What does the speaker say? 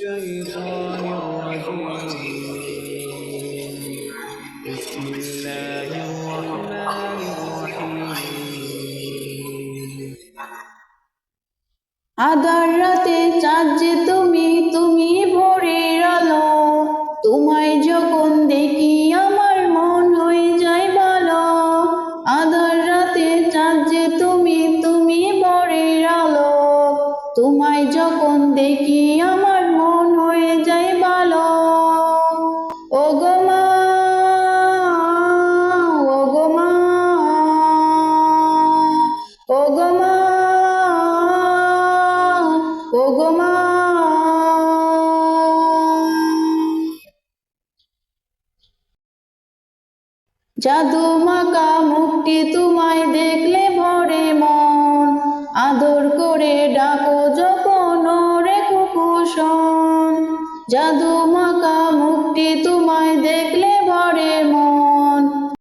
الشيطان الرجيم بسم الله الرحمن الرحيم আধার রাতে চাঁদ যে তুমি ভোরের আলো, তোমায় যখন দেখি আমার মন হয়ে যায় ভালো। আধার রাতে চাঁদ যে তুমি ভোরের আলো, তোমায় যখন দেখি আমার মন হয়ে যায় ভালো। ও গো মা, ও গো মা, ও গো মা, ও গো মা। জাদু মাকা মুখটি তোমায় দেখলে ভরে মন, আদর করে ডাকো যখন রে কুকুর শোন। জাদু মাকা মুখটি তোমায় দেখলে